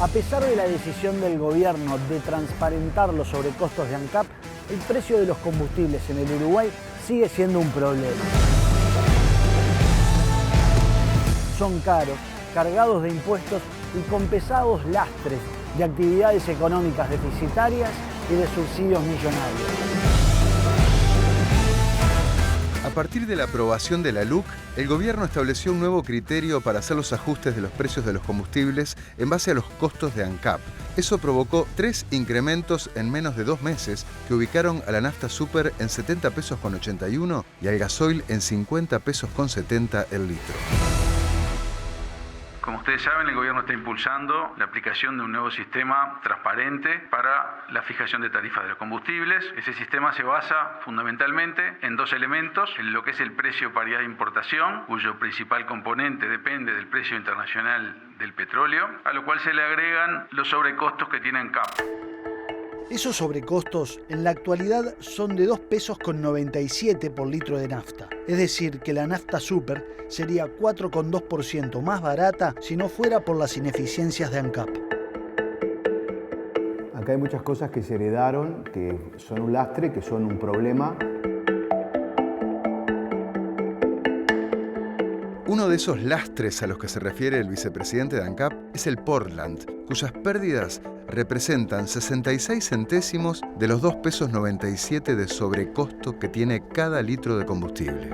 A pesar de la decisión del gobierno de transparentar los sobrecostos de ANCAP, el precio de los combustibles en el Uruguay sigue siendo un problema. Son caros, cargados de impuestos y con pesados lastres de actividades económicas deficitarias y de subsidios millonarios. A partir de la aprobación de la LUC, el gobierno estableció un nuevo criterio para hacer los ajustes de los precios de los combustibles en base a los costos de ANCAP. Eso provocó 3 incrementos en menos de 2 meses que ubicaron a la nafta super en 70 pesos con 81 y al gasoil en 50 pesos con 70 el litro. Como ustedes saben, el gobierno está impulsando la aplicación de un nuevo sistema transparente para la fijación de tarifas de los combustibles. Ese sistema se basa fundamentalmente en 2 elementos, en lo que es el precio paridad de importación, cuyo principal componente depende del precio internacional del petróleo, a lo cual se le agregan los sobrecostos que tiene ANCAP. Esos sobrecostos en la actualidad son de 2 pesos con 97 por litro de nafta. Es decir, que la nafta super sería 4,2% más barata si no fuera por las ineficiencias de ANCAP. Acá hay muchas cosas que se heredaron, que son un lastre, que son un problema. Uno de esos lastres a los que se refiere el vicepresidente de ANCAP es el Portland, cuyas pérdidas representan 66 centésimos de los 2 pesos 97 de sobrecosto que tiene cada litro de combustible.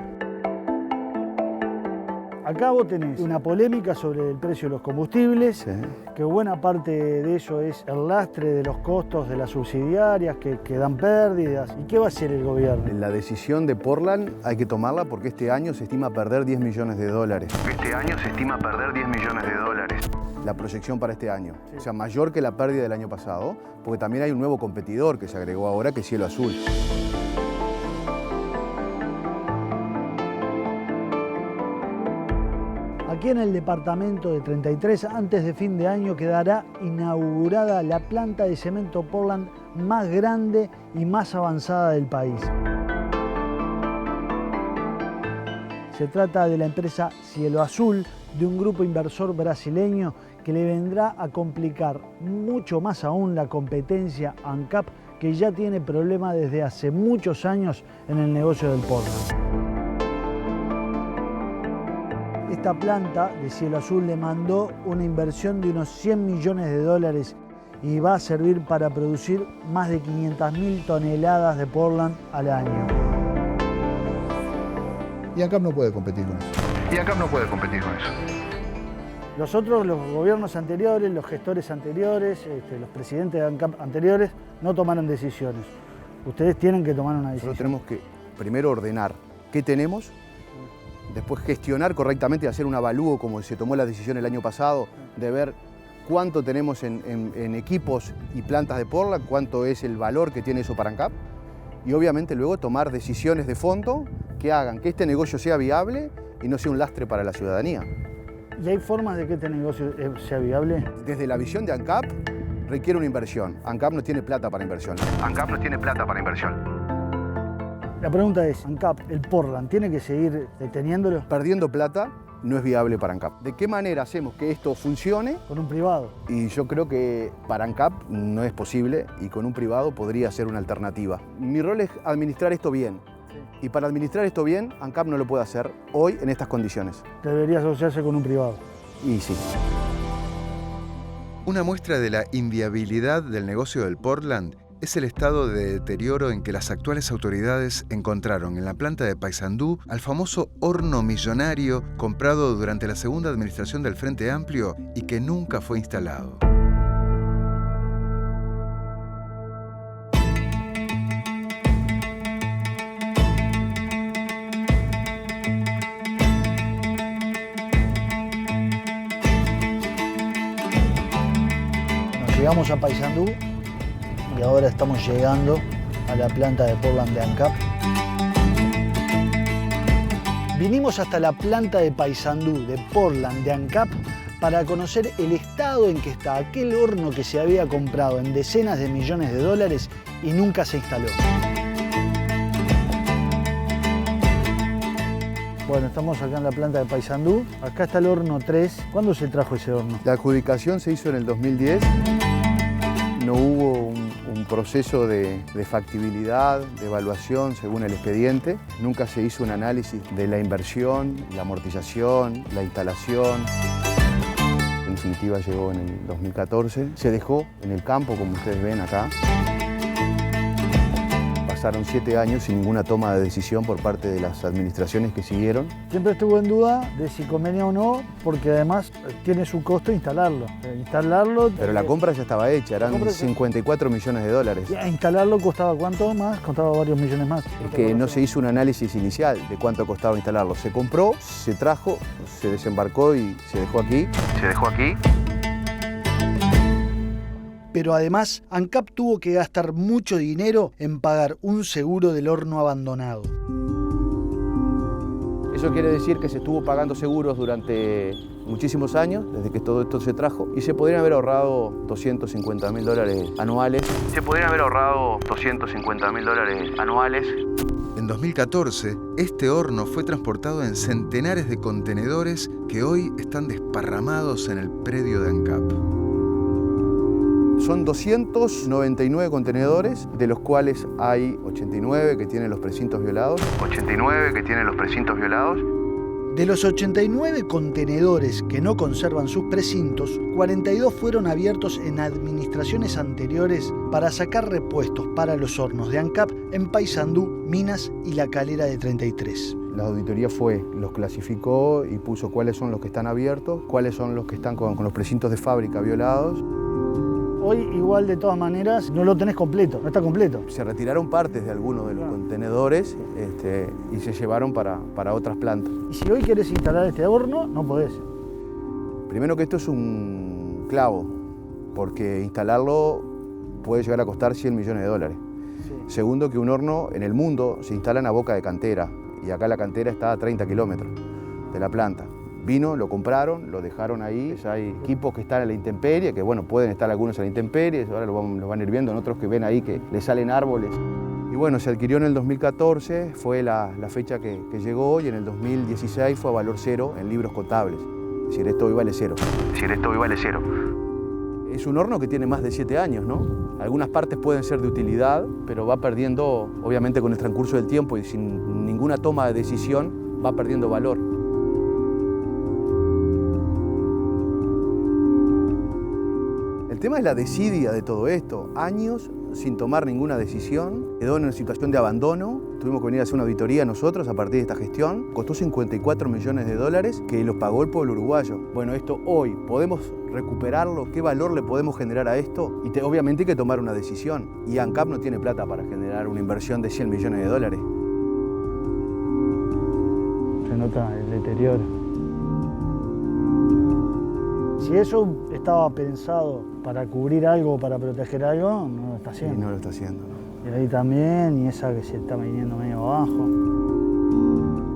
Acá vos tenés una polémica sobre el precio de los combustibles, Sí. que buena parte de eso es el lastre de los costos de las subsidiarias que dan pérdidas. ¿Y qué va a hacer el gobierno? La decisión de Portland hay que tomarla porque este año se estima perder $10 millones. Este año se estima perder $10 millones. La proyección para este año. Sí. O sea, mayor que la pérdida del año pasado, porque también hay un nuevo competidor que se agregó ahora, que es Cielo Azul. Aquí en el departamento de 33, antes de fin de año, quedará inaugurada la planta de cemento Portland más grande y más avanzada del país. Se trata de la empresa Cielo Azul, de un grupo inversor brasileño que le vendrá a complicar mucho más aún la competencia ANCAP, que ya tiene problemas desde hace muchos años en el negocio del Portland. Esta planta de Cielo Azul le mandó una inversión de unos $100 millones y va a servir para producir más de 500.000 toneladas de Portland al año. Y ANCAP no puede competir con eso. Los gobiernos anteriores, los gestores anteriores, los presidentes de ANCAP anteriores no tomaron decisiones. Ustedes tienen que tomar una decisión. Nosotros tenemos que primero ordenar qué tenemos, después gestionar correctamente y hacer un avalúo como se tomó la decisión el año pasado de ver cuánto tenemos en equipos y plantas de Portland, cuánto es el valor que tiene eso para ANCAP y obviamente luego tomar decisiones de fondo que hagan que este negocio sea viable y no sea un lastre para la ciudadanía. ¿Y hay formas de que este negocio sea viable? Desde la visión de ANCAP requiere una inversión. ANCAP no tiene plata para inversión. La pregunta es, ANCAP, el Portland, ¿tiene que seguir teniéndolo? Perdiendo plata no es viable para ANCAP. ¿De qué manera hacemos que esto funcione? Con un privado. Y yo creo que para ANCAP no es posible y con un privado podría ser una alternativa. Mi rol es administrar esto bien. Y para administrar esto bien, ANCAP no lo puede hacer hoy en estas condiciones. Debería asociarse con un privado. Y sí. Una muestra de la inviabilidad del negocio del Portland es el estado de deterioro en que las actuales autoridades encontraron en la planta de Paysandú al famoso horno millonario comprado durante la segunda administración del Frente Amplio y que nunca fue instalado. Llegamos a Paysandú y ahora estamos llegando a la planta de Portland de ANCAP. Vinimos hasta la planta de Paysandú de Portland de ANCAP para conocer el estado en que está aquel horno que se había comprado en decenas de millones de dólares y nunca se instaló. Bueno, estamos acá en la planta de Paysandú. Acá está el horno 3. ¿Cuándo se trajo ese horno? La adjudicación se hizo en el 2010. No hubo un proceso de factibilidad, de evaluación según el expediente. Nunca se hizo un análisis de la inversión, la amortización, la instalación. En definitiva llegó en el 2014. Se dejó en el campo, como ustedes ven acá. Pasaron 7 años sin ninguna toma de decisión por parte de las administraciones que siguieron. Siempre estuvo en duda de si convenía o no, porque además tiene su costo instalarlo. Pero la compra ya estaba hecha, eran 54 millones de dólares. ¿Y a instalarlo costaba cuánto más? Costaba varios millones más. Es que no se hizo un análisis inicial de cuánto costaba instalarlo. Se compró, se trajo, se desembarcó y se dejó aquí. Pero además, ANCAP tuvo que gastar mucho dinero en pagar un seguro del horno abandonado. Eso quiere decir que se estuvo pagando seguros durante muchísimos años, desde que todo esto se trajo, y se podrían haber ahorrado $250.000 anuales. En 2014, este horno fue transportado en centenares de contenedores que hoy están desparramados en el predio de ANCAP. Son 299 contenedores, de los cuales hay 89 que tienen los precintos violados. De los 89 contenedores que no conservan sus precintos, 42 fueron abiertos en administraciones anteriores para sacar repuestos para los hornos de ANCAP en Paysandú, Minas y La Calera de 33. La auditoría los clasificó y puso cuáles son los que están abiertos, cuáles son los que están con los precintos de fábrica violados. Hoy igual de todas maneras no lo tenés completo, no está completo. Se retiraron partes de algunos de los contenedores y se llevaron para otras plantas. Y si hoy querés instalar este horno, no podés. Primero que esto es un clavo, porque instalarlo puede llegar a costar $100 millones. Sí. Segundo, que un horno en el mundo se instala a boca de cantera, y acá la cantera está a 30 kilómetros de la planta. Vino, lo compraron, lo dejaron ahí. Hay equipos que están a la intemperie, que bueno, pueden estar algunos a la intemperie, ahora lo van a ir viendo, en otros que ven ahí que le salen árboles. Y bueno, se adquirió en el 2014, fue la fecha que llegó, y en el 2016 fue a valor cero en libros contables. Es decir, esto hoy vale cero. Es un horno que tiene más de 7 años, ¿no? Algunas partes pueden ser de utilidad, pero va perdiendo, obviamente con el transcurso del tiempo y sin ninguna toma de decisión, va perdiendo valor. El tema es la desidia de todo esto. Años sin tomar ninguna decisión, quedó en una situación de abandono. Tuvimos que venir a hacer una auditoría nosotros a partir de esta gestión. Costó $54 millones que los pagó el pueblo uruguayo. Bueno, esto hoy, ¿podemos recuperarlo? ¿Qué valor le podemos generar a esto? Y obviamente hay que tomar una decisión. Y ANCAP no tiene plata para generar una inversión de $100 millones. Se nota el deterioro. Si eso estaba pensado para cubrir algo, para proteger algo, no lo está haciendo. Y no lo está haciendo, ¿no? Y ahí también, y esa que se está viniendo medio abajo.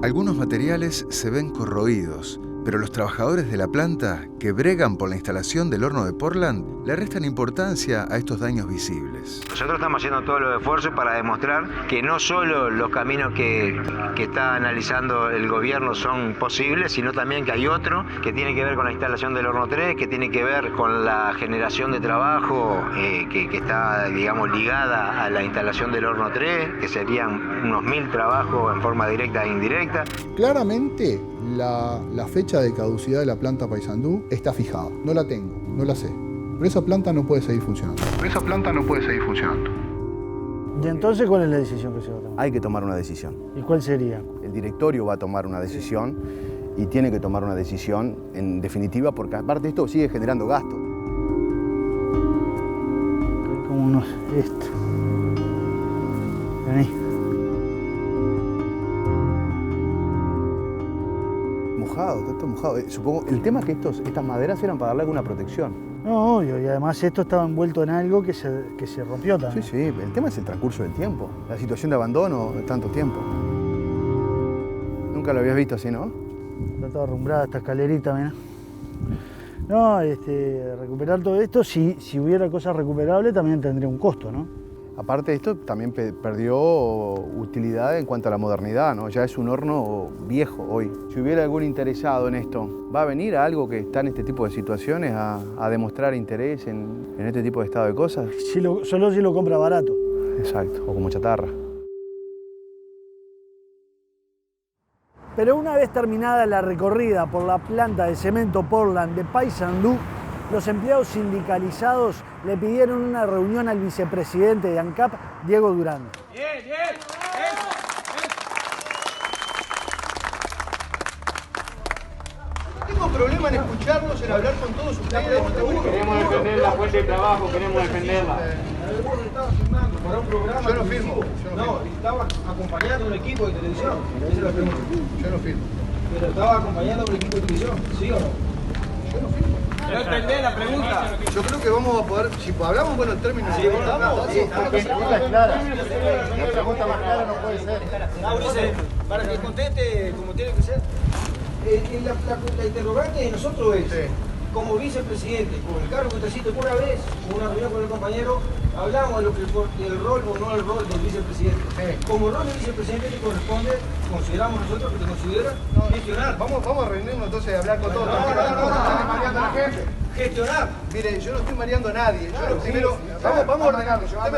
Algunos materiales se ven corroídos, pero los trabajadores de la planta que bregan por la instalación del horno de Portland le restan importancia a estos daños visibles. Nosotros estamos haciendo todos los esfuerzos para demostrar que no solo los caminos que está analizando el gobierno son posibles, sino también que hay otro que tiene que ver con la instalación del horno 3, que tiene que ver con la generación de trabajo que está, digamos, ligada a la instalación del horno 3, que serían unos 1000 trabajos en forma directa e indirecta. Claramente la fecha de caducidad de la planta Paysandú está fijada. No la tengo, no la sé. Pero esa planta no puede seguir funcionando. ¿Y entonces cuál es la decisión que se va a tomar? Hay que tomar una decisión. ¿Y cuál sería? El directorio va a tomar una decisión y tiene que tomar una decisión en definitiva, porque aparte esto sigue generando gasto. Como unos esto. Vení. Mojado, todo mojado. Supongo, el tema es que estas maderas eran para darle alguna protección. No, obvio, y además esto estaba envuelto en algo que se rompió también. Sí, el tema es el transcurso del tiempo, la situación de abandono de tanto tiempo. Nunca lo habías visto así, ¿no? Está toda arrumbrada esta escalerita, mirá. No, recuperar todo esto, si hubiera cosas recuperables también tendría un costo, ¿no? Aparte de esto, también perdió utilidad en cuanto a la modernidad, ¿no? Ya es un horno viejo hoy. Si hubiera algún interesado en esto, ¿va a venir a algo que está en este tipo de situaciones a demostrar interés en este tipo de estado de cosas? Solo si lo compra barato. Exacto, o como chatarra. Pero una vez terminada la recorrida por la planta de cemento Portland de Paysandú, los empleados sindicalizados le pidieron una reunión al vicepresidente de ANCAP, Diego Durán. No tengo problema en escucharlos, en hablar con todos ustedes. Queremos defender la fuente de trabajo, queremos defenderla. Para un programa Yo no firmo. No, estaba acompañando un equipo de televisión. Esa es la pregunta. Yo no firmo. Pero estaba acompañando un equipo de televisión, ¿sí o no? Yo no firmo. No entendés la pregunta. Yo creo que vamos a poder, si hablamos en buenos términos, Sí, La pregunta es clara. La pregunta más clara no puede ser. Mauricio, para que conteste como tiene que ser. La interrogante de nosotros es, como vicepresidente, con el cargo que te cito una vez, en una reunión con el compañero, hablamos de lo que el rol o no el rol del vicepresidente. Como rol del vicepresidente te corresponde, consideramos nosotros que te considera gestionar. Vamos a reunirnos entonces a hablar con todos. Gestionar. Mire, yo no estoy mareando a nadie. Primero, vamos a ordenarlo. Si usted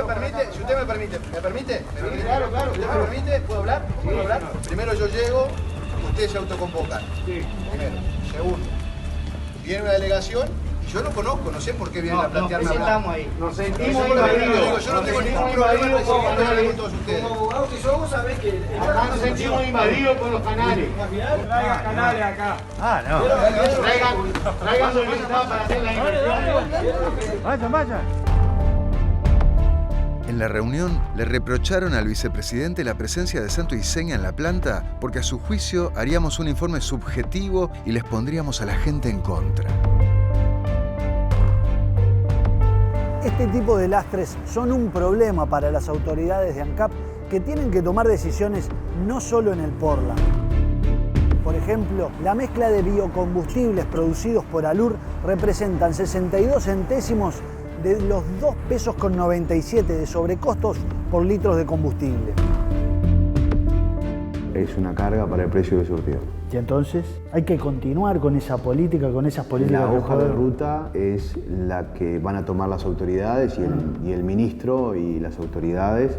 me permite, ¿me permite? Claro. ¿Usted me permite? ¿Puedo hablar? ¿Puedo hablar? Primero yo llego, ustedes se autoconvocan. Primero. Segundo, viene una delegación y yo no conozco, no sé por qué vienen a plantearme hablar. Nos Eso sentimos es lo que digo, invadidos. yo no tengo ningún problema en recibir con todos ustedes. Como abogados que somos, sabés que... Nos sentimos invadidos por los canales. Traigan canales acá. Traigan solicitud para hacer la inversión. Vayan. En la reunión le reprocharon al vicepresidente la presencia de Santo y Seña en la planta porque a su juicio haríamos un informe subjetivo y les pondríamos a la gente en contra. Este tipo de lastres son un problema para las autoridades de ANCAP que tienen que tomar decisiones no solo en el Portland. Por ejemplo, la mezcla de biocombustibles producidos por Alur representan 62 centésimos de los 2 pesos con 97 de sobrecostos por litros de combustible. Es una carga para el precio del surtido. Y entonces hay que continuar con esa política, con esas políticas. La hoja de ruta es la que van a tomar las autoridades y el ministro y las autoridades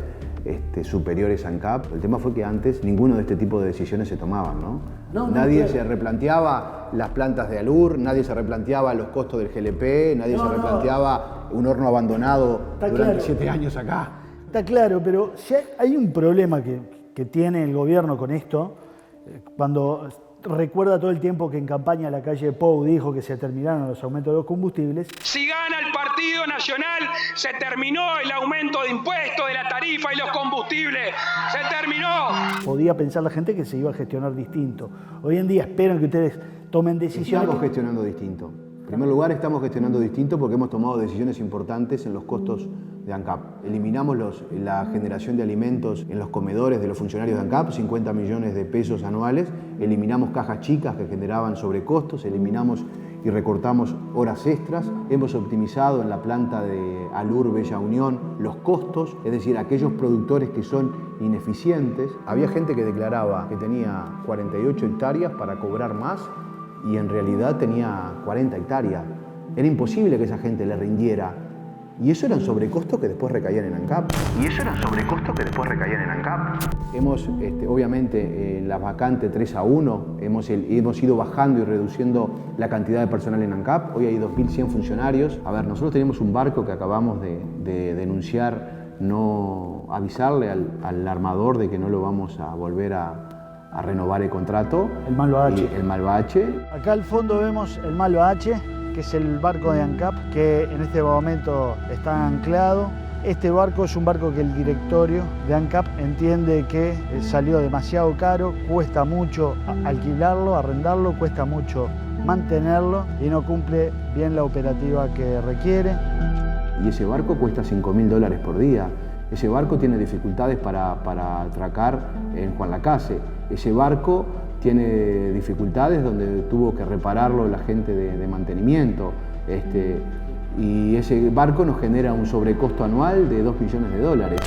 superiores a ANCAP. El tema fue que antes ninguno de este tipo de decisiones se tomaban, ¿no? Nadie se replanteaba las plantas de Alur, nadie se replanteaba los costos del GLP, nadie se replanteaba un horno abandonado durante 7 años acá. Está claro, pero si hay un problema que tiene el gobierno con esto, cuando recuerda todo el tiempo que en campaña la calle Pou dijo que se terminaron los aumentos de los combustibles. Si gana el Partido Nacional, se terminó el aumento de impuestos, de la tarifa y los combustibles. ¡Se terminó! Podía pensar la gente que se iba a gestionar distinto. Hoy en día esperan que ustedes tomen decisiones. Estamos gestionando distinto. En primer lugar, estamos gestionando distinto porque hemos tomado decisiones importantes en los costos de ANCAP. Eliminamos la generación de alimentos en los comedores de los funcionarios de ANCAP, 50 millones de pesos anuales. Eliminamos cajas chicas que generaban sobrecostos, eliminamos y recortamos horas extras. Hemos optimizado en la planta de Alur Bella Unión los costos, es decir, aquellos productores que son ineficientes. Había gente que declaraba que tenía 48 hectáreas para cobrar más y en realidad tenía 40 hectáreas. Era imposible que esa gente le rindiera. Y eso eran sobrecostos que después recaían en ANCAP. Hemos, obviamente, en la vacante 3-1, hemos ido bajando y reduciendo la cantidad de personal en ANCAP. Hoy hay 2.100 funcionarios. A ver, nosotros tenemos un barco que acabamos de denunciar, no avisarle al armador de que no lo vamos a volver a renovar el contrato. El Malva H. El Malva H. Acá al fondo vemos el Malva H, que es el barco de ANCAP, que en este momento está anclado. Este barco es un barco que el directorio de ANCAP entiende que salió demasiado caro, cuesta mucho alquilarlo, arrendarlo, cuesta mucho mantenerlo y no cumple bien la operativa que requiere. Y ese barco cuesta $5.000 por día. Ese barco tiene dificultades para atracar en Juan Lacase. Ese barco tiene dificultades donde tuvo que repararlo la gente de mantenimiento. Y ese barco nos genera un sobrecosto anual de $2 millones.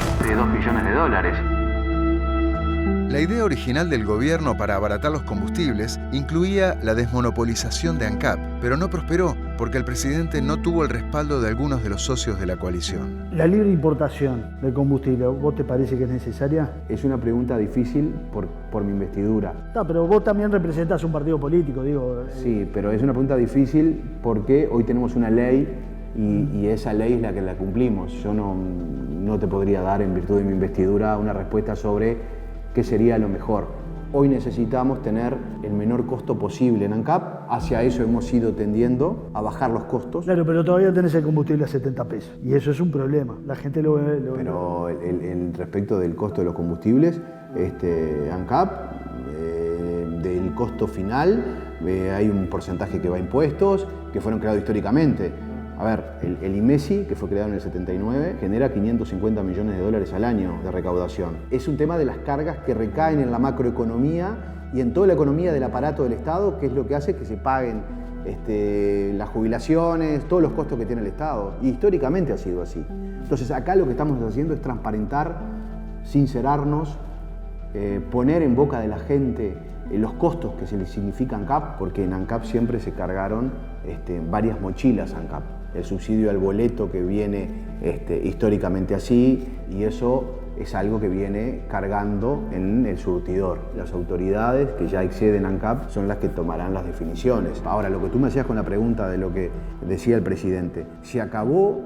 La idea original del gobierno para abaratar los combustibles incluía la desmonopolización de ANCAP, pero no prosperó porque el presidente no tuvo el respaldo de algunos de los socios de la coalición. La libre importación de combustible, ¿vos te parece que es necesaria? Es una pregunta difícil por mi investidura. Pero vos también representás un partido político, digo. Sí, pero es una pregunta difícil porque hoy tenemos una ley y esa ley es la que la cumplimos. Yo no te podría dar, en virtud de mi investidura, una respuesta sobre qué sería lo mejor. Hoy necesitamos tener el menor costo posible en ANCAP. Hacia eso hemos ido tendiendo a bajar los costos. Claro, pero todavía tenés el combustible a 70 pesos. Y eso es un problema. La gente lo ve. Pero respecto del costo de los combustibles, ANCAP, del costo final, hay un porcentaje que va a impuestos, que fueron creados históricamente. A ver, el IMESI, que fue creado en el 79, genera $550 millones al año de recaudación. Es un tema de las cargas que recaen en la macroeconomía y en toda la economía del aparato del Estado, que es lo que hace que se paguen las jubilaciones, todos los costos que tiene el Estado. Y históricamente ha sido así. Entonces acá lo que estamos haciendo es transparentar, sincerarnos, poner en boca de la gente los costos que se le significa ANCAP, porque en ANCAP siempre se cargaron varias mochilas ANCAP. El subsidio al boleto que viene históricamente así, y eso es algo que viene cargando en el surtidor. Las autoridades que ya exceden ANCAP son las que tomarán las definiciones. Ahora, lo que tú me hacías con la pregunta de lo que decía el presidente, se acabó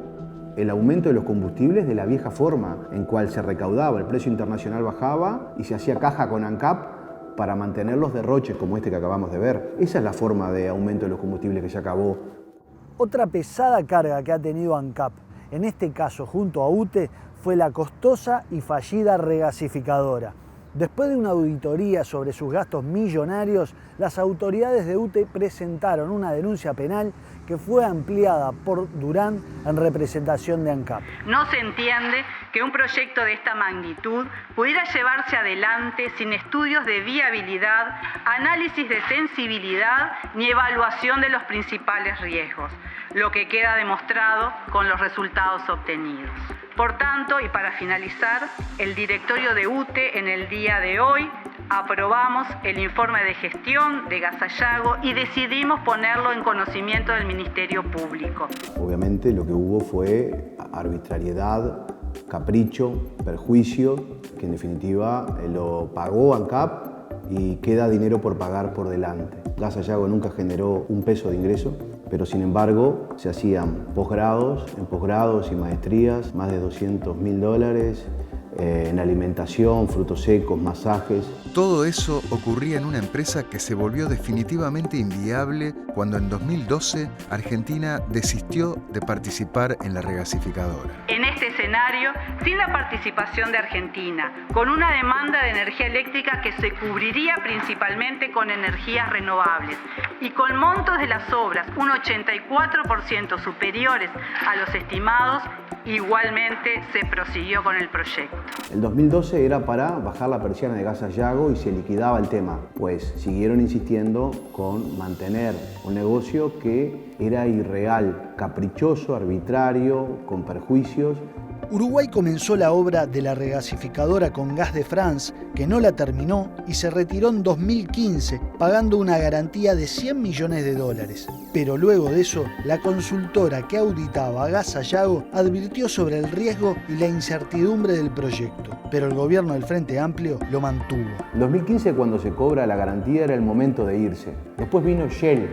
el aumento de los combustibles de la vieja forma, en cual se recaudaba, el precio internacional bajaba y se hacía caja con ANCAP para mantener los derroches como este que acabamos de ver. Esa es la forma de aumento de los combustibles que se acabó. Otra pesada carga que ha tenido ANCAP, en este caso junto a UTE, fue la costosa y fallida regasificadora. Después de una auditoría sobre sus gastos millonarios, las autoridades de UTE presentaron una denuncia penal que fue ampliada por Durán en representación de ANCAP. No se entiende que un proyecto de esta magnitud pudiera llevarse adelante sin estudios de viabilidad, análisis de sensibilidad ni evaluación de los principales riesgos, lo que queda demostrado con los resultados obtenidos. Por tanto, y para finalizar, el directorio de UTE en el día de hoy aprobamos el informe de gestión de Gas Sayago y decidimos ponerlo en conocimiento del Ministerio Público. Obviamente lo que hubo fue arbitrariedad, capricho, perjuicio, que en definitiva lo pagó ANCAP y queda dinero por pagar por delante. Gas Sayago nunca generó un peso de ingreso, pero sin embargo se hacían en posgrados y maestrías, más de $200.000, en alimentación, frutos secos, masajes. Todo eso ocurría en una empresa que se volvió definitivamente inviable cuando en 2012 Argentina desistió de participar en la regasificadora. En este escenario, sin la participación de Argentina, con una demanda de energía eléctrica que se cubriría principalmente con energías renovables y con montos de las obras un 84% superiores a los estimados, igualmente se prosiguió con el proyecto. El 2012 era para bajar la persiana de Gas Sayago y se liquidaba el tema, pues siguieron insistiendo con mantener un negocio que era irreal, caprichoso, arbitrario, con perjuicios. Uruguay comenzó la obra de la regasificadora con Gas de France, que no la terminó y se retiró en 2015, pagando una garantía de $100 millones. Pero luego de eso, la consultora que auditaba a Gas Sayago advirtió sobre el riesgo y la incertidumbre del proyecto, pero el gobierno del Frente Amplio lo mantuvo. En 2015, cuando se cobra la garantía, era el momento de irse. Después vino Shell,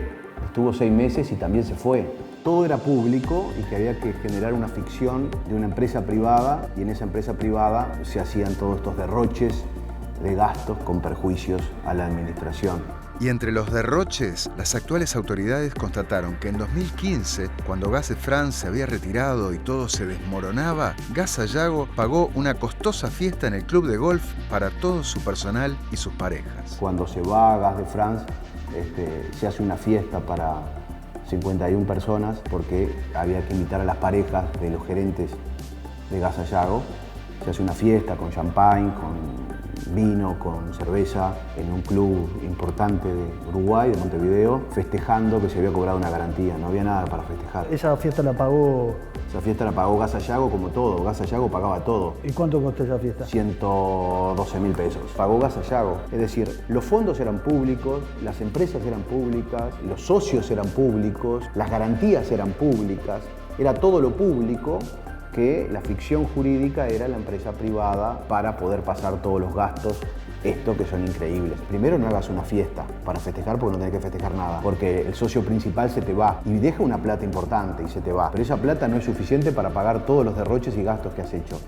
estuvo 6 meses y también se fue. Todo era público y que había que generar una ficción de una empresa privada, y en esa empresa privada se hacían todos estos derroches de gastos con perjuicios a la administración. Y entre los derroches, las actuales autoridades constataron que en 2015, cuando Gas de France se había retirado y todo se desmoronaba, Gas Sayago pagó una costosa fiesta en el club de golf para todo su personal y sus parejas. Cuando se va a Gas de France, se hace una fiesta para 51 personas porque había que invitar a las parejas de los gerentes de Gas Sayago. Se hace una fiesta con champagne, con vino, con cerveza, en un club importante de Uruguay, de Montevideo, festejando que se había cobrado una garantía. No había nada para festejar. ¿Esa fiesta la pagó? Esa fiesta la pagó Gas Sayago como todo. Gas Sayago pagaba todo. ¿Y cuánto costó esa fiesta? 112.000 pesos. Pagó Gas Sayago. Es decir, los fondos eran públicos, las empresas eran públicas, los socios eran públicos, las garantías eran públicas. Era todo lo público, que la ficción jurídica era la empresa privada para poder pasar todos los gastos, esto que son increíbles. Primero, no hagas una fiesta para festejar porque no tenés que festejar nada, porque el socio principal se te va y deja una plata importante y se te va, pero esa plata no es suficiente para pagar todos los derroches y gastos que has hecho,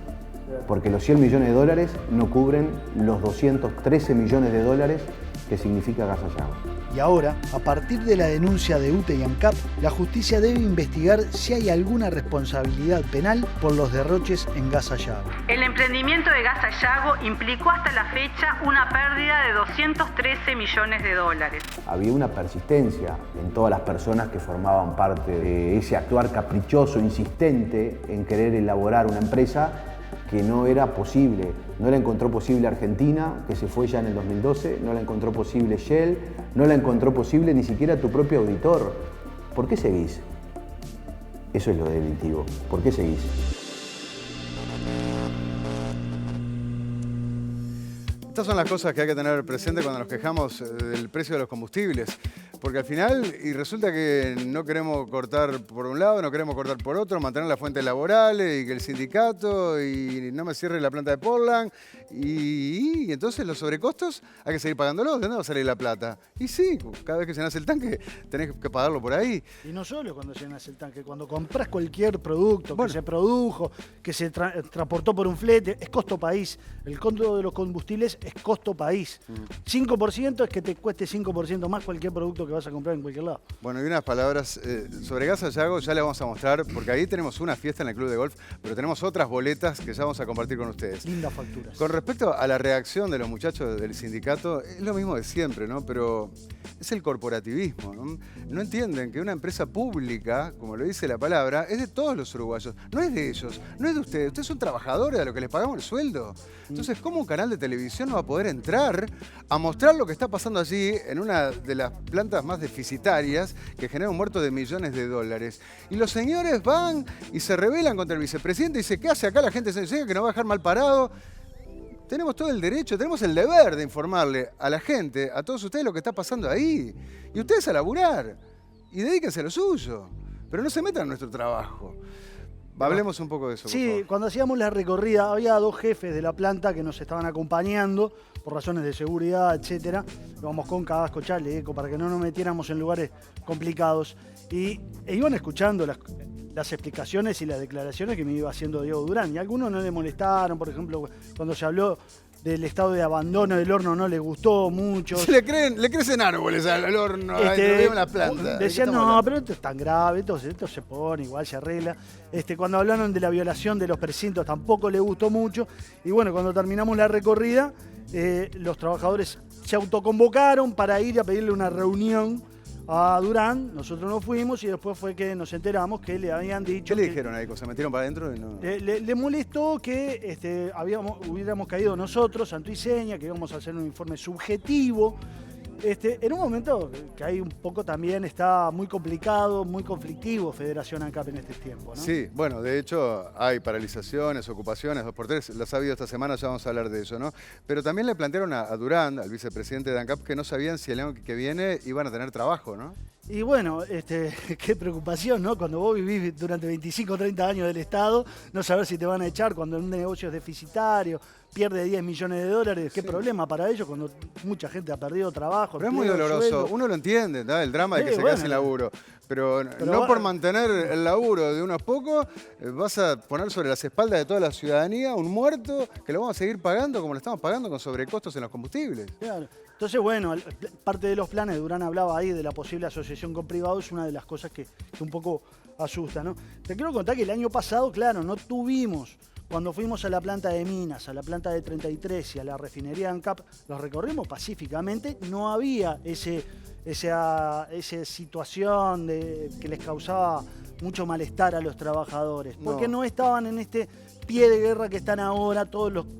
porque los 100 millones de dólares no cubren los 213 millones de dólares que significa Gas Sayago. Y ahora, a partir de la denuncia de UTE y ANCAP, la justicia debe investigar si hay alguna responsabilidad penal por los derroches en Gas Sayago. El emprendimiento de Gas Sayago implicó hasta la fecha una pérdida de 213 millones de dólares. Había una persistencia en todas las personas que formaban parte de ese actuar caprichoso, insistente en querer elaborar una empresa que no era posible. No la encontró posible Argentina, que se fue ya en el 2012, no la encontró posible Shell, no la encontró posible ni siquiera tu propio auditor. ¿Por qué seguís? Eso es lo delictivo. ¿Por qué seguís? Estas son las cosas que hay que tener presente cuando nos quejamos del precio de los combustibles. Porque al final, y resulta que no queremos cortar por un lado, no queremos cortar por otro, mantener las fuentes laborales y que el sindicato y no me cierre la planta de Portland. Y entonces los sobrecostos hay que seguir pagándolos. ¿De dónde va a salir la plata? Y sí, cada vez que llenas el tanque tenés que pagarlo por ahí. Y no solo cuando llenas el tanque, cuando compras cualquier producto que se produjo, que se transportó por un flete, es costo país. El costo de los combustibles es costo país. 5% es que te cueste 5% más cualquier producto que vas a comprar en cualquier lado. Bueno, y unas palabras sobre Gas Sayago ya le vamos a mostrar, porque ahí tenemos una fiesta en el club de golf, pero tenemos otras boletas que ya vamos a compartir con ustedes. Lindas facturas. Con respecto a la reacción de los muchachos del sindicato, es lo mismo de siempre, ¿no? Pero es el corporativismo, ¿no? No entienden que una empresa pública, como lo dice la palabra, es de todos los uruguayos, no es de ellos, no es de ustedes. Ustedes son trabajadores a los que les pagamos el sueldo. Entonces, ¿cómo un canal de televisión no va a poder entrar a mostrar lo que está pasando allí en una de las plantas más deficitarias que genera un muerto de millones de dólares? Y los señores van y se rebelan contra el vicepresidente y dice, ¿qué hace acá la gente sencilla que nos va a dejar mal parado? Tenemos todo el derecho, tenemos el deber de informarle a la gente, a todos ustedes lo que está pasando ahí. Y ustedes a laburar. Y dedíquense a lo suyo. Pero no se metan en nuestro trabajo. Hablemos un poco de eso, sí, por favor. Cuando hacíamos la recorrida, había dos jefes de la planta que nos estaban acompañando por razones de seguridad, etcétera. Íbamos con Cabasco, Chaleco, para que no nos metiéramos en lugares complicados. E iban escuchando las explicaciones y las declaraciones que me iba haciendo Diego Durán. Y a algunos no le molestaron, por ejemplo, cuando se habló del estado de abandono del horno no les gustó mucho. Le crecen árboles al horno, en la planta. Decían, no, pero esto es tan grave, esto se pone, igual se arregla. Cuando hablaron de la violación de los precintos tampoco le gustó mucho. Y bueno, cuando terminamos la recorrida, los trabajadores se autoconvocaron para ir a pedirle una reunión a Durán. Nosotros nos fuimos y después fue que nos enteramos que le habían dicho... ¿Qué le dijeron ahí? ¿Se metieron para adentro? Y no... le molestó que hubiéramos caído nosotros, Santo y Seña, que íbamos a hacer un informe subjetivo. En un momento que hay un poco también está muy complicado, muy conflictivo Federación ANCAP en este tiempo, ¿no? Sí, bueno, de hecho hay paralizaciones, ocupaciones, 2x3, las ha habido esta semana, ya vamos a hablar de eso, ¿no? Pero también le plantearon a Durán, al vicepresidente de ANCAP, que no sabían si el año que viene iban a tener trabajo, ¿no? Y bueno, qué preocupación, ¿no? Cuando vos vivís durante 25 o 30 años del Estado, no saber si te van a echar cuando un negocio es deficitario, pierde 10 millones de dólares, qué problema para ellos cuando mucha gente ha perdido trabajo. Pero es muy doloroso, sueldo. Uno lo entiende, ¿no? El drama de que se quede sin laburo. Pero no por mantener el laburo de unos pocos, vas a poner sobre las espaldas de toda la ciudadanía un muerto que lo vamos a seguir pagando como lo estamos pagando con sobrecostos en los combustibles. Claro. Entonces, bueno, parte de los planes, Durán hablaba ahí de la posible asociación con privados, es una de las cosas que un poco asusta, ¿no? Te quiero contar que el año pasado, claro, no tuvimos, cuando fuimos a la planta de Minas, a la planta de 33 y a la refinería ANCAP, los recorrimos pacíficamente, no había esa situación que les causaba mucho malestar a los trabajadores, porque no estaban en este pie de guerra que están ahora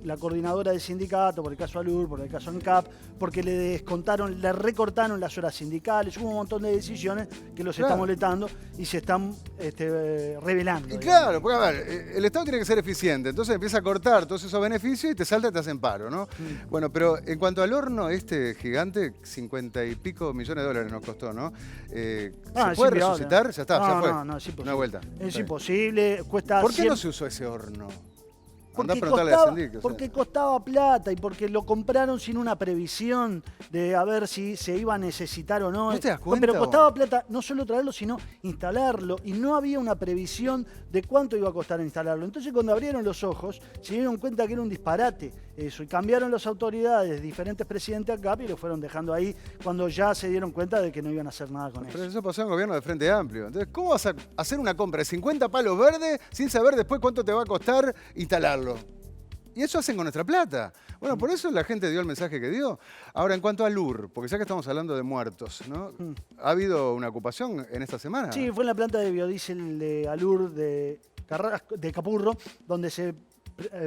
la coordinadora de sindicato, por el caso Alur, por el caso ANCAP, porque le recortaron las horas sindicales, hubo un montón de decisiones que los está molestando y se están revelando. Y claro, porque a ver, el Estado tiene que ser eficiente, entonces empieza a cortar todos esos beneficios y te salta y te hacen paro, ¿no? Bueno, pero en cuanto al horno gigante, 50 y pico millones de dólares nos costó, ¿no? ¿Se puede resucitar? Ya está, ya fue. No, es imposible. Una vuelta. Es imposible, cuesta... ¿Por qué no se usó ese horno? Porque costaba plata y porque lo compraron sin una previsión de a ver si se iba a necesitar o no. ¿No te das cuenta? Pero costaba plata no solo traerlo, sino instalarlo. Y no había una previsión de cuánto iba a costar instalarlo. Entonces, cuando abrieron los ojos, se dieron cuenta que era un disparate eso. Y cambiaron las autoridades, diferentes presidentes ANCAP, y lo fueron dejando ahí cuando ya se dieron cuenta de que no iban a hacer nada con eso. Pero eso pasó en el gobierno de Frente Amplio. Entonces, ¿cómo vas a hacer una compra de 50 palos verdes sin saber después cuánto te va a costar instalarlo? Y eso hacen con nuestra plata. Bueno, por eso la gente dio el mensaje que dio. Ahora, en cuanto a Alur, porque ya que estamos hablando de muertos, ¿no? ¿Ha habido una ocupación en esta semana? Sí, fue en la planta de biodiesel de Alur de Capurro, donde se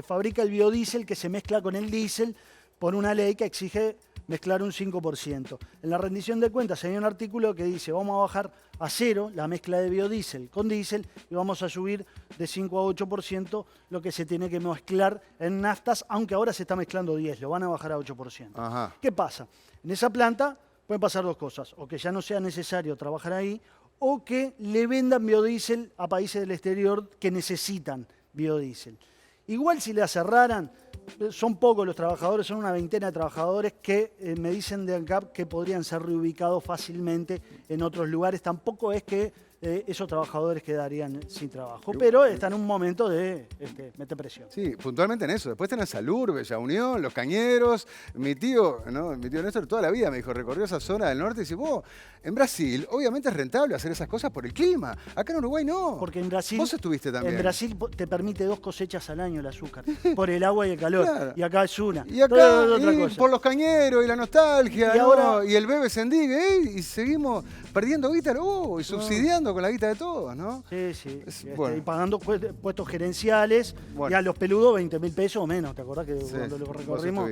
fabrica el biodiesel que se mezcla con el diésel por una ley que exige mezclar un 5%. En la rendición de cuentas hay un artículo que dice vamos a bajar a 0 la mezcla de biodiesel con diésel y vamos a subir de 5 a 8% lo que se tiene que mezclar en naftas, aunque ahora se está mezclando 10, lo van a bajar a 8%. Ajá. ¿Qué pasa? En esa planta pueden pasar dos cosas, o que ya no sea necesario trabajar ahí, o que le vendan biodiesel a países del exterior que necesitan biodiesel. Igual si la cerraran, son pocos los trabajadores, son una veintena de trabajadores que me dicen de ANCAP que podrían ser reubicados fácilmente en otros lugares. Tampoco es que esos trabajadores quedarían sin trabajo, pero está en un momento de meter presión. Sí, puntualmente en eso. Después tenés Alur, Bella Unión, Los Cañeros. Mi tío Néstor toda la vida me dijo, recorrió esa zona del norte y dice, vos, en Brasil obviamente es rentable hacer esas cosas por el clima. Acá en Uruguay no. Porque en Brasil... Vos estuviste también. En Brasil te permite 2 cosechas al año el azúcar, por el agua y el calor. Claro. Y acá es una. Y acá, otra cosa. por Los Cañeros y la nostalgia, y, ahora, y el bebé Sendigue, y seguimos perdiendo guita y subsidiando con la guita de todos, ¿no? Sí. Bueno. Y pagando puestos gerenciales, y a los peludos 20.000 pesos o menos, ¿te acordás que cuando lo recorrimos?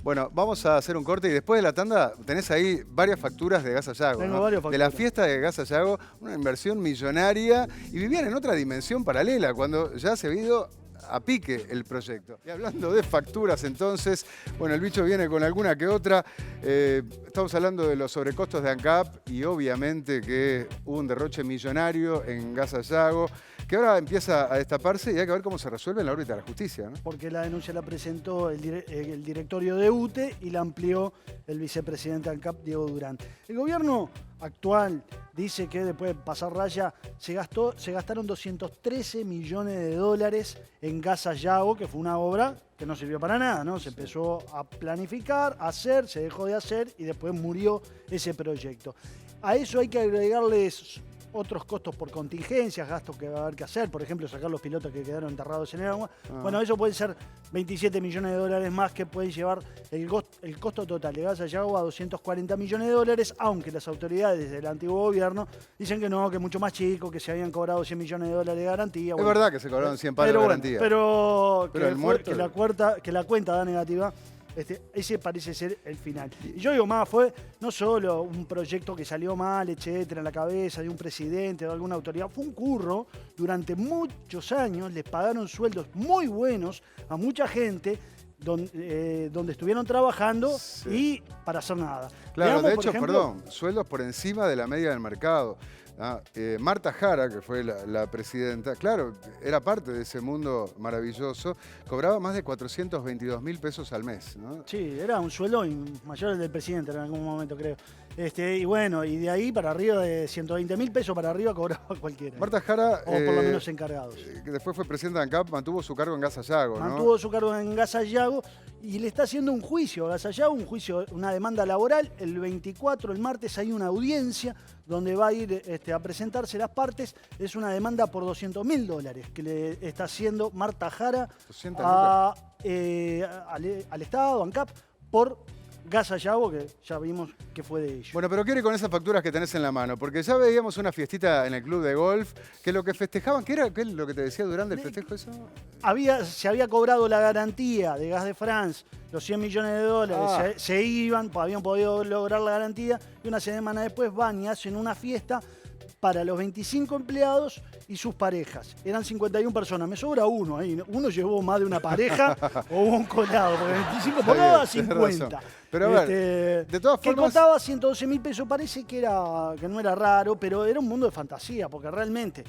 Bueno, vamos a hacer un corte y después de la tanda tenés ahí varias facturas de Gas Sayago, Tengo ¿no? varias facturas. De la fiesta de Gas Sayago, una inversión millonaria, y vivían en otra dimensión paralela, cuando ya se ha ido a pique el proyecto. Y hablando de facturas entonces, bueno, el bicho viene con alguna que otra. Estamos hablando de los sobrecostos de ANCAP y obviamente que hubo un derroche millonario en Gas Sayago, que ahora empieza a destaparse y hay que ver cómo se resuelve en la órbita de la justicia, ¿no? Porque la denuncia la presentó el directorio de UTE y la amplió el vicepresidente ANCAP, Diego Durán. El gobierno actual dice que después de pasar raya se gastaron 213 millones de dólares en Gas Sayago, que fue una obra que no sirvió para nada, ¿no? Se empezó a planificar, a hacer, se dejó de hacer y después murió ese proyecto. A eso hay que agregarles otros costos por contingencias, gastos que va a haber que hacer, por ejemplo, sacar los pilotos que quedaron enterrados en el agua. Bueno, eso puede ser 27 millones de dólares más que pueden llevar el costo total de Gas Sayago a 240 millones de dólares, aunque las autoridades del antiguo gobierno dicen que no, que es mucho más chico, que se habían cobrado 100 millones de dólares de garantía. Es verdad que se cobraron 100 palos de garantía. Pero que la cuenta da negativa. Ese parece ser el final. Y yo digo más, fue no solo un proyecto que salió mal, etcétera, en la cabeza de un presidente o de alguna autoridad, fue un curro. Durante muchos años les pagaron sueldos muy buenos a mucha gente donde estuvieron trabajando y para hacer nada. Claro, Veamos, de hecho, ejemplo, sueldos por encima de la media del mercado. Marta Jara, que fue la presidenta, claro, era parte de ese mundo maravilloso, cobraba más de 422.000 pesos al mes, ¿no? Sí, era un sueldo mayor al del presidente en algún momento, creo. Y bueno, y de ahí para arriba, de 120.000 pesos para arriba, cobraba cualquiera. Marta Jara, o por lo menos encargados. que después fue presidenta de ANCAP, mantuvo su cargo en Gas Sayago, ¿no? Mantuvo su cargo en Gas Sayago y le está haciendo un juicio a Gas Sayago, una demanda laboral. El 24, el martes, hay una audiencia donde va a ir a presentarse las partes. Es una demanda por $200.000 que le está haciendo Marta Jara al Estado, ANCAP, por Gas Sayago, que ya vimos que fue de ellos. Bueno, pero ¿qué era con esas facturas que tenés en la mano? Porque ya veíamos una fiestita en el club de golf, que lo que festejaban, ¿qué es lo que te decía Durán del festejo eso? Se había cobrado la garantía de Gas de France, los 100 millones de dólares, se iban, habían podido lograr la garantía, y una semana después van y hacen una fiesta para los 25 empleados y sus parejas. Eran 51 personas. Me sobra uno ahí. Uno llevó más de una pareja o un colado, porque 25 por cada 50. Pero a ver, de todas formas... Que costaba 112.000 pesos. Parece que no era raro, pero era un mundo de fantasía, porque realmente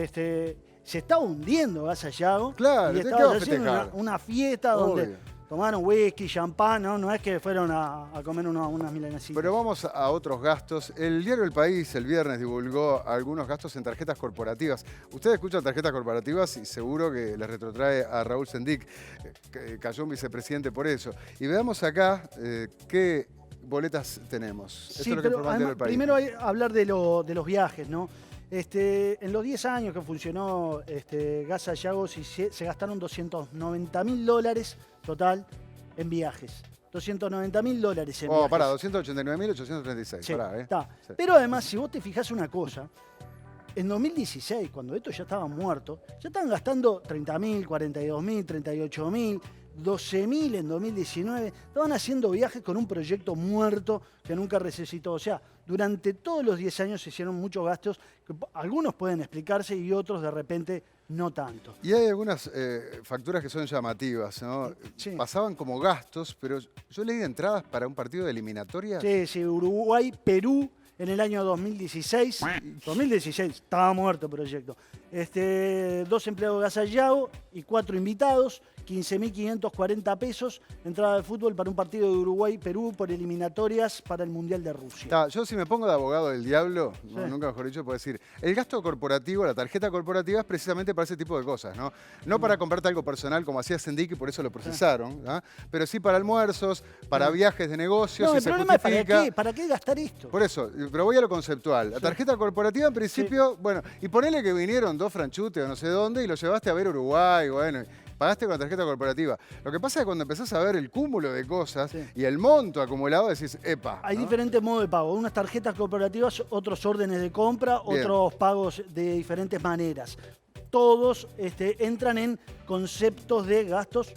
se estaba hundiendo Gas Sayago. Claro, y estaba haciendo una fiesta donde tomaron whisky, champán, ¿no? Es que fueron a comer unas milanesitas. Pero vamos a otros gastos. El diario El País el viernes divulgó algunos gastos en tarjetas corporativas. Ustedes escuchan tarjetas corporativas y seguro que les retrotrae a Raúl Sendic, que cayó un vicepresidente por eso. Y veamos acá qué boletas tenemos. Sí, esto es lo que informa el diario El País. Primero hay hablar de los viajes, ¿no? En los 10 años que funcionó Gas Sayago se gastaron $290.000 total en viajes. $290.000 en viajes. Pará, 289.836. Sí, pará, está. Sí. Pero además, si vos te fijás una cosa, en 2016, cuando estos ya estaban muertos, ya estaban gastando 30.000, 42.000, 38.000, 12.000 en 2019. Estaban haciendo viajes con un proyecto muerto que nunca resucitó. O sea, durante todos los 10 años se hicieron muchos gastos que algunos pueden explicarse y otros de repente no tanto. Y hay algunas facturas que son llamativas, ¿no? Sí. Pasaban como gastos, pero yo leí entradas para un partido de eliminatorias. Sí, Uruguay, Perú, en el año 2016. 2016, estaba muerto el proyecto. 2 empleados de Gas Sayago y 4 invitados, 15.540 pesos, entrada de fútbol para un partido de Uruguay-Perú por eliminatorias para el Mundial de Rusia. Yo si me pongo de abogado del diablo, nunca mejor dicho, puedo decir, el gasto corporativo, la tarjeta corporativa es precisamente para ese tipo de cosas, ¿no? No para comprarte algo personal como hacía Sendic y por eso lo procesaron, ¿no? Pero sí para almuerzos, para viajes de negocios. No, el problema es ¿para qué gastar esto? Por eso, pero voy a lo conceptual. La tarjeta corporativa en principio, bueno, y ponele que vinieron 2 franchutes o no sé dónde y los llevaste a ver Uruguay, bueno, pagaste con la tarjeta corporativa. Lo que pasa es que cuando empezás a ver el cúmulo de cosas y el monto acumulado, decís, epa. Hay ¿no? diferentes modos de pago. Unas tarjetas corporativas, otros órdenes de compra, otros pagos de diferentes maneras. Todos entran en conceptos de gastos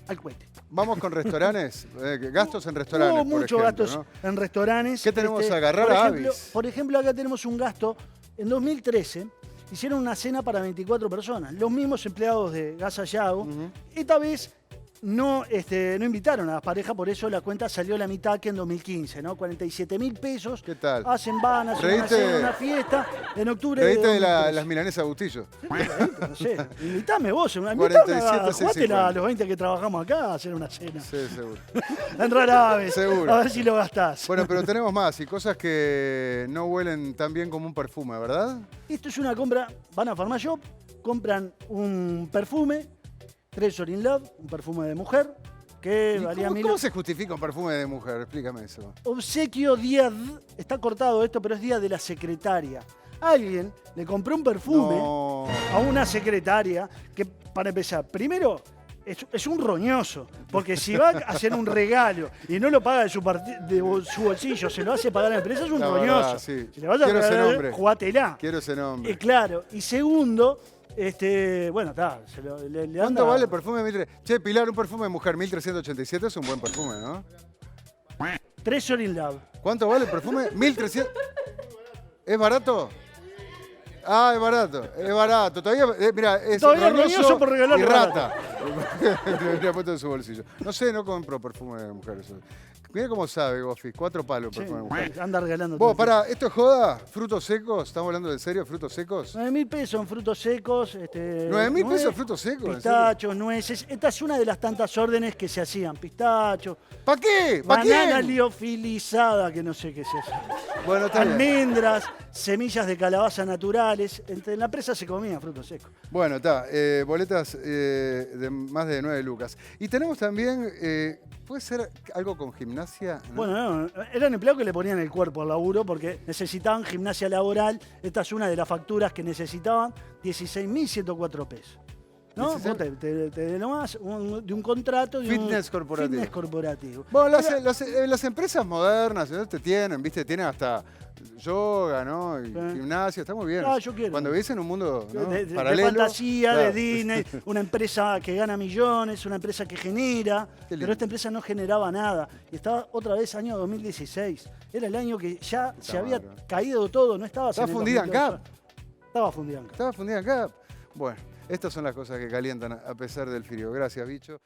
al cohete. Vamos con restaurantes, gastos en restaurantes. Hubo muchos gastos, ¿no? en restaurantes. ¿Qué tenemos a agarrar a Avis? Por ejemplo, acá tenemos un gasto. En 2013 hicieron una cena para 24 personas. Los mismos empleados de Gas Sayago. Esta vez no invitaron a las parejas, por eso la cuenta salió a la mitad que en 2015, ¿no? 47.000 pesos. ¿Qué tal? Hacen una fiesta en octubre. ¿Reíste de las milanesas Bustillo? No sé, invitame vos. Jugátela a los 20 que trabajamos acá a hacer una cena. Sí, seguro. En rara aves. Seguro. A ver si lo gastás. Bueno, pero tenemos más y cosas que no huelen tan bien como un perfume, ¿verdad? Esto es una compra, van a Pharmashop, compran un perfume, Treasure in Love, un perfume de mujer, que valía ¿Cómo se justifica un perfume de mujer? Explícame eso. Obsequio día, está cortado esto, pero es día de la secretaria. Alguien le compró un perfume a una secretaria que, para empezar, primero es un roñoso, porque si va a hacer un regalo y no lo paga de su bolsillo, se lo hace pagar a la empresa, es un roñoso. Verdad, sí. Si le vas a regalar, jugátela. Quiero ese nombre. Claro, y segundo, bueno, está. ¿Cuánto vale el perfume? Che, Pilar, un perfume de mujer 1.387 es un buen perfume, ¿no? Treasure in Love. ¿Cuánto vale el perfume? 1.300. ¿Es barato? Ah, es barato, es barato. Todavía, mira, es roñoso por regalar y rata. Me habría puesto en su bolsillo. No sé, no compro perfume de mujer. Mira cómo sabe, Gofi. 4 palos perfume de mujer. Anda regalando. Vos, pará, ¿esto es joda? ¿Frutos secos? ¿Estamos hablando de serio? ¿Frutos secos? 9.000 pesos en frutos secos. 9.000 pesos en frutos secos. Pistachos, nueces. Esta es una de las tantas órdenes que se hacían. Pistachos. ¿Para qué? ¿Para banana liofilizada, que no sé qué es eso. Bueno, está almendras, semillas de calabaza naturales. En la presa se comían frutos secos. Bueno, está. Boletas de más de 9 lucas. Y tenemos también, ¿puede ser algo con gimnasia? ¿No? Bueno, eran empleados que le ponían el cuerpo al laburo porque necesitaban gimnasia laboral. Esta es una de las facturas que necesitaban, 16.104 pesos. ¿no? Sí, sí, sí. Vos te denominás de un contrato de Fitness un corporativo. fitness corporativo. Bueno, las empresas modernas, ¿no? Tienen hasta yoga, ¿no? Y gimnasio, está muy bien. Yo quiero. Cuando vivís en un mundo, ¿no? de paralelo. fantasía, claro. de Disney, una empresa que gana millones, una empresa que genera, pero esta empresa no generaba nada. Y estaba otra vez año 2016. Era el año que ya se había caído todo, no estaba... Estaba fundida en CAP. Estaba fundida en CAP. Estaba fundida en CAP. Bueno, estas son las cosas que calientan a pesar del frío. Gracias, Bicho.